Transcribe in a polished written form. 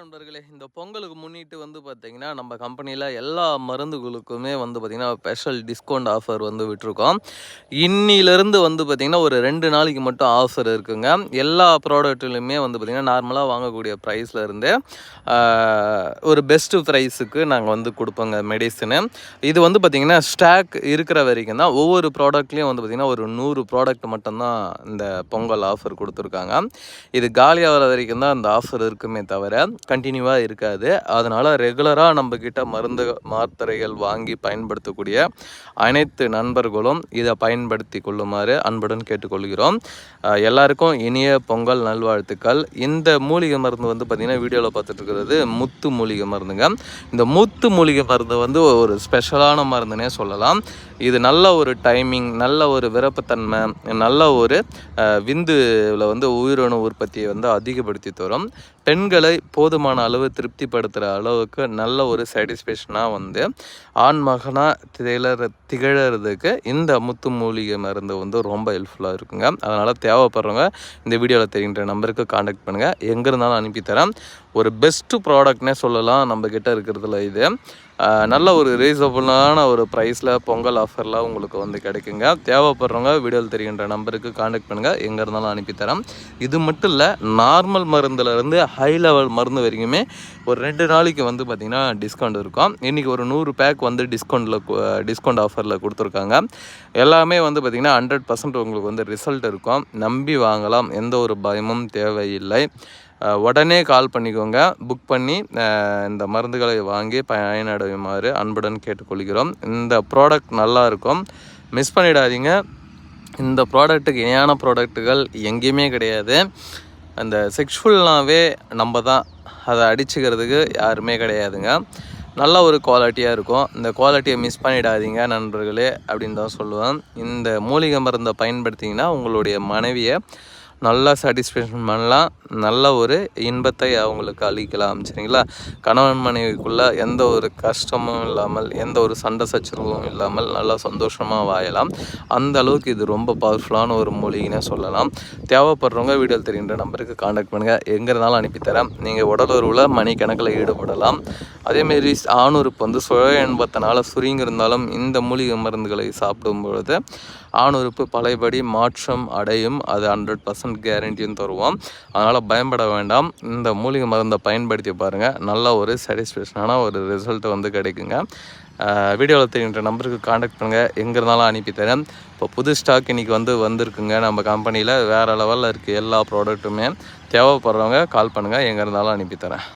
நண்பர்களே, இந்த பொங்கலுக்கு முன்னிட்டு வந்து பார்த்தீங்கன்னா, நம்ம கம்பெனியில எல்லா மருந்துகளுக்குமே வந்து பார்த்தீங்கன்னா, ஸ்பெஷல் டிஸ்கவுண்ட் ஆஃபர் வந்து விட்டுருக்கோம். இன்னிலிருந்து வந்து பார்த்தீங்கன்னா, ஒரு 2 நாளைக்கு மட்டும் ஆஃபர் இருக்குங்க. எல்லா ப்ராடக்ட்லயுமே வந்து பார்த்தீங்கன்னா, நார்மலா வாங்கக்கூடிய பிரைஸ்ல இருந்து ஒரு பெஸ்ட் பிரைஸுக்கு நாங்க வந்து குடுப்போங்க மெடிசினு. இது வந்து பார்த்தீங்கன்னா, ஸ்டாக் இருக்கிற வரைக்கும் தான். ஒவ்வொரு ப்ராடக்ட்லயும் வந்து பார்த்தீங்கன்னா, ஒரு 100 ப்ராடக்ட் மட்டும் தான் இந்த பொங்கல் ஆஃபர் குடுத்துருக்காங்க. இது காலியாகிற வரைக்கும் தான் அந்த ஆஃபர் இருக்குமே தவிர கண்டினியூவாக இருக்காது. அதனால் ரெகுலராக நம்மக்கிட்ட மருந்து மாத்திரைகள் வாங்கி பயன்படுத்தக்கூடிய அனைத்து நண்பர்களும் இதை பயன்படுத்தி கொள்ளுமாறு அன்புடன் கேட்டுக்கொள்கிறோம். எல்லாருக்கும் இனிய பொங்கல் நல்வாழ்த்துக்கள். இந்த மூலிகை மருந்து வந்து பார்த்திங்கன்னா வீடியோவில் பார்த்துட்டு இருக்கிறது முத்து மூலிகை மருந்துங்க. இந்த முத்து மூலிகை மருந்து வந்து ஒரு ஸ்பெஷலான மருந்துனே சொல்லலாம். இது நல்ல ஒரு டைமிங், நல்ல ஒரு விருப்பத்தன்மை, நல்ல ஒரு விந்துவில் வந்து உயிரணு உற்பத்தியை வந்து அதிகப்படுத்தி தரும். பெண்களை போதுமான அளவு திருப்திப்படுத்துகிற அளவுக்கு நல்ல ஒரு சாட்டிஸ்ஃபேக்ஷனாக வந்து ஆண் மகனாக திகழறதுக்கு இந்த முத்து மூலிகை மருந்து வந்து ரொம்ப ஹெல்ப்ஃபுல்லாக இருக்குங்க. அதனால் தேவைப்படுறவங்க இந்த வீடியோவில் தெரிகின்ற நம்பருக்கு காண்டாக்ட் பண்ணுங்கள். எங்கே இருந்தாலும் அனுப்பித்தரேன். ஒரு பெஸ்ட்டு ப்ராடக்ட்னே சொல்லலாம் நம்மக்கிட்ட இருக்கிறதுல இது. நல்ல ஒரு ரீசனபுளான ஒரு ப்ரைஸில் பொங்கல் ஆஃபரில் உங்களுக்கு வந்து கிடைக்குங்க. தேவைப்படுறவங்க வீடியோவில் தெரிகின்ற நம்பருக்கு காண்டாக்ட் பண்ணுங்கள். எங்கே இருந்தாலும் அனுப்பித்தரேன். இது மட்டும் இல்லை, நார்மல் மருந்துலேருந்து ஹை லெவல் மருந்து வரைக்குமே ஒரு 2 நாளைக்கு வந்து பார்த்திங்கன்னா டிஸ்கவுண்ட் இருக்கும். இன்றைக்கி ஒரு 100 பேக் வந்து டிஸ்கவுண்ட் ஆஃபரில் கொடுத்துருக்காங்க. எல்லாமே வந்து பார்த்திங்கன்னா 100% உங்களுக்கு வந்து ரிசல்ட் இருக்கும். நம்பி வாங்கலாம். எந்த ஒரு பயமும் தேவையில்லை. உடனே கால் பண்ணிக்கோங்க. புக் பண்ணி இந்த மருந்துகளை வாங்கி பயனடையுமாறு அன்புடன் கேட்டுக்கொள்கிறோம். இந்த ப்ராடக்ட் நல்லாயிருக்கும், மிஸ் பண்ணிடாதீங்க. இந்த ப்ராடக்ட்டுக்கு இணையான ப்ராடக்ட்டுகள் எங்கேயுமே கிடையாது. அந்த செக்ஷுவல்னாவே நம்ம தான், அதை அடிச்சுக்கிறதுக்கு யாருமே கிடையாதுங்க. நல்ல ஒரு குவாலிட்டியாக இருக்கும். இந்த குவாலிட்டியை மிஸ் பண்ணிடாதீங்க நண்பர்களே அப்படின்னு தான் சொல்லுவேன். இந்த மூலிகை மருந்தை பயன்படுத்திங்கன்னா உங்களுடைய மனைவியை நல்லா சாட்டிஸ்ஃபேக்ஷன் பண்ணலாம். நல்ல ஒரு இன்பத்தை அவங்களுக்கு அளிக்கலாம். சரிங்களா? கணவன் மனைவிக்குள்ளே எந்த ஒரு கஷ்டமும் இல்லாமல், எந்த ஒரு சண்டை சச்சரவும் இல்லாமல் நல்லா சந்தோஷமாக வாழலாம். அந்த அளவுக்கு இது ரொம்ப பவர்ஃபுல்லான ஒரு மூலிகைன்னு சொல்லலாம். தேவைப்படுறவங்க வீடியோவில் தெரிகின்ற நம்பருக்கு காண்டாக்ட் பண்ணுங்கள். எங்கே இருந்தாலும் அனுப்பித்தரேன். நீங்கள் உடல் உறவில் மணிக்கணக்கில் ஈடுபடலாம். அதேமாரி ஆணுறுப்பு வந்து சுய இன்பத்தினால சுருங்கியிருந்தாலும் இந்த மூலிகை மருந்துகளை சாப்பிடும் பொழுது ஆணுறுப்பு பழையபடி மாற்றம் அடையும். அது 100% கேரண்டியும் தருவோம். அதனால் பயப்பட வேண்டாம். இந்த மூலிகை மருந்தை பயன்படுத்தி பாருங்கள். நல்ல ஒரு சாட்டிஸ்ஃபேக்ஷனான ஒரு ரிசல்ட் வந்து கிடைக்குங்க. வீடியோவில் தெரிகின்ற நம்பருக்கு காண்டாக்ட் பண்ணுங்கள். எங்கே இருந்தாலும் அனுப்பித்தரேன். இப்போ புது ஸ்டாக் இன்றைக்கி வந்திருக்குங்க. நம்ம கம்பெனியில் வேறு லெவலில் இருக்குது எல்லா ப்ராடக்ட்டுமே. தேவைப்படுறவங்க கால் பண்ணுங்கள். எங்கே இருந்தாலும் அனுப்பித்தரேன்.